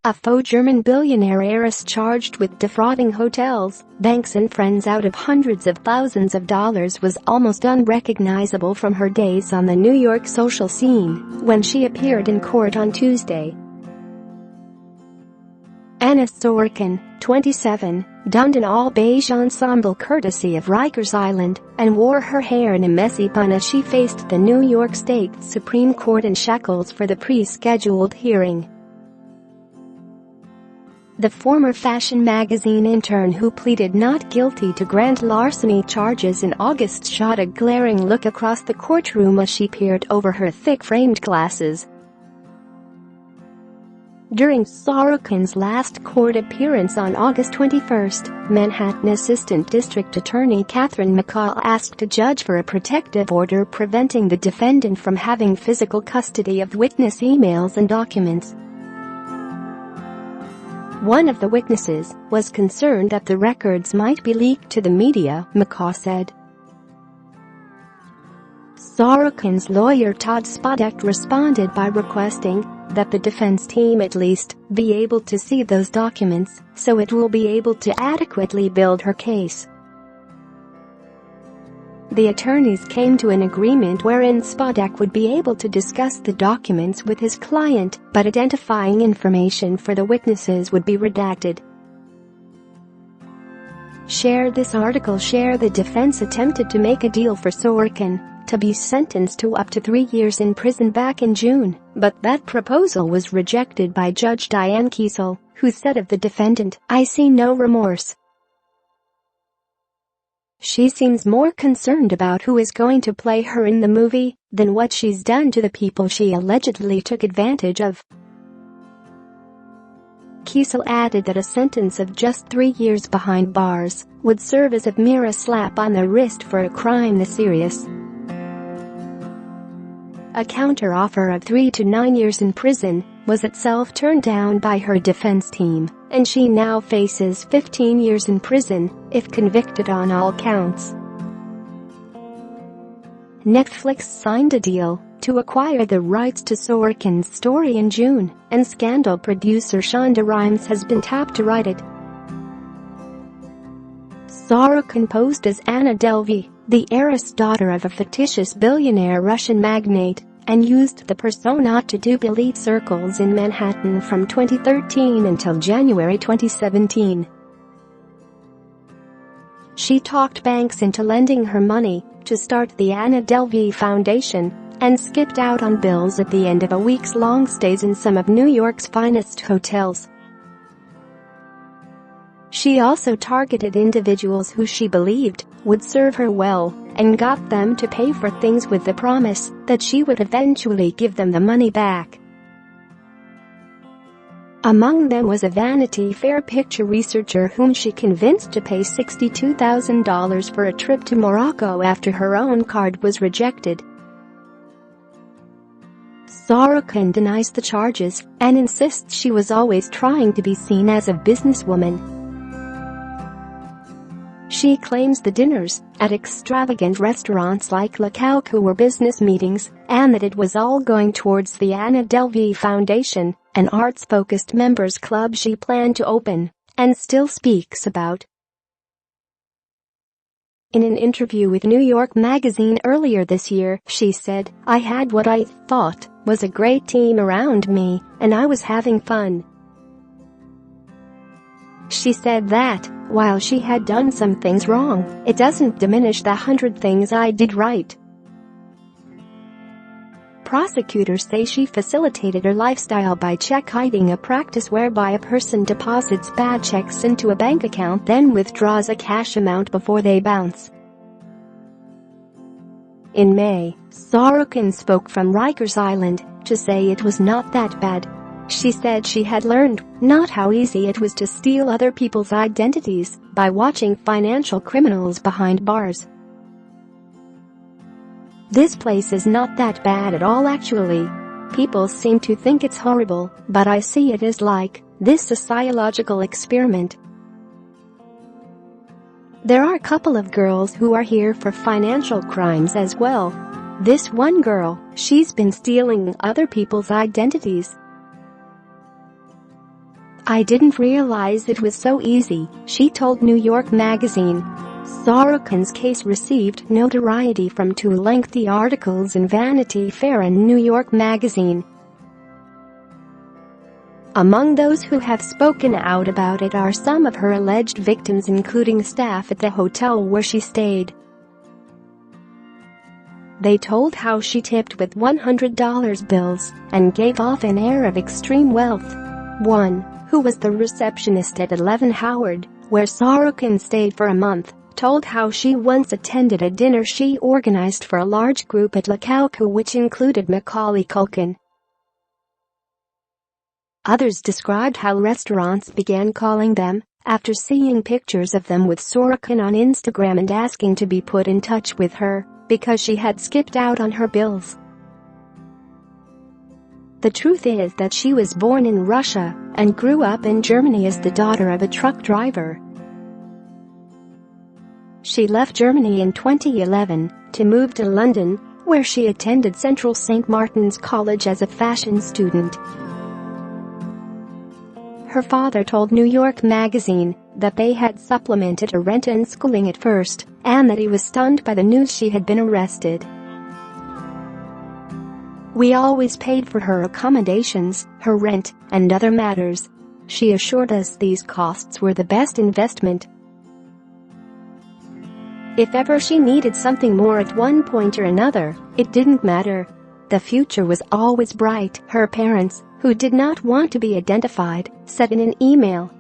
A faux German billionaire heiress charged with defrauding hotels, banks and friends out of hundreds of thousands of dollars was almost unrecognizable from her days on the New York social scene when she appeared in court on Tuesday. Anna Sorokin, 27, donned an all-beige ensemble courtesy of Rikers Island and wore her hair in a messy bun as she faced the New York State Supreme Court in shackles for the pre-scheduled hearing. The former fashion magazine intern who pleaded not guilty to grand larceny charges in August shot a glaring look across the courtroom as she peered over her thick-framed glasses. During Sorokin's last court appearance on August 21, Manhattan Assistant District Attorney Catherine McCall asked a judge for a protective order preventing the defendant from having physical custody of witness emails and documents. One of the witnesses was concerned that the records might be leaked to the media, McCall said. Sorokin's lawyer Todd Spodek responded by requesting that the defense team at least be able to see those documents so it will be able to adequately build her case. The attorneys came to an agreement wherein Spodek would be able to discuss the documents with his client, but identifying information for the witnesses would be redacted. Share this article. Share the defense attempted to make a deal for Sorokin to be sentenced to up to 3 years in prison back in June, but that proposal was rejected by Judge Diane Kiesel, who said of the defendant, "I see no remorse. She seems more concerned about who is going to play her in the movie than what she's done to the people she allegedly took advantage of." Kiesel added that a sentence of just 3 years behind bars would serve as a mere slap on the wrist for a crime this serious. A counter-offer of 3 to 9 years in prison was itself turned down by her defense team, and she now faces 15 years in prison if convicted on all counts. Netflix signed a deal to acquire the rights to Sorokin's story in June, and Scandal producer Shonda Rhimes has been tapped to write it. Sorokin posed as Anna Delvey, the heiress daughter of a fictitious billionaire Russian magnate, and used the persona to dupe elite circles in Manhattan from 2013 until January 2017. She talked banks into lending her money to start the Anna Delvey Foundation and skipped out on bills at the end of a weeks-long stays in some of New York's finest hotels. She also targeted individuals who she believed would serve her well and got them to pay for things with the promise that she would eventually give them the money back. Among them was a Vanity Fair picture researcher whom she convinced to pay $62,000 for a trip to Morocco after her own card was rejected. Sorokin denies the charges and insists she was always trying to be seen as a businesswoman. She claims the dinners at extravagant restaurants like Le Caucou were business meetings and that it was all going towards the Anna Delvey Foundation, an arts-focused members club she planned to open and still speaks about. In an interview with New York Magazine earlier this year, she said, "I had what I thought was a great team around me, and I was having fun." She said that, while she had done some things wrong, it doesn't diminish the 100 things I did right. Prosecutors say she facilitated her lifestyle by check hiding, a practice whereby a person deposits bad checks into a bank account then withdraws a cash amount before they bounce. In May, Sorokin spoke from Rikers Island to say it was not that bad. She said she had learned not how easy it was to steal other people's identities by watching financial criminals behind bars. "This place is not that bad at all actually. People seem to think it's horrible, but I see it as like this sociological experiment. There are a couple of girls who are here for financial crimes as well. This one girl, she's been stealing other people's identities. "I didn't realize it was so easy," she told New York Magazine. Sorokin's case received notoriety from two lengthy articles in Vanity Fair and New York Magazine. Among those who have spoken out about it are some of her alleged victims, including staff at the hotel where she stayed. They told how she tipped with $100 bills and gave off an air of extreme wealth. One, who was the receptionist at 11 Howard, where Sorokin stayed for a month, told how she once attended a dinner she organized for a large group at La Cauca which included Macaulay Culkin. Others described how restaurants began calling them after seeing pictures of them with Sorokin on Instagram and asking to be put in touch with her because she had skipped out on her bills. The truth is that she was born in Russia and grew up in Germany as the daughter of a truck driver. She left Germany in 2011 to move to London, where she attended Central St. Martin's College as a fashion student. Her father told New York Magazine that they had supplemented her rent and schooling at first, and that he was stunned by the news she had been arrested. "We always paid for her accommodations, her rent, and other matters. She assured us these costs were the best investment. If ever she needed something more at one point or another, it didn't matter. The future was always bright," her parents, who did not want to be identified, said in an email.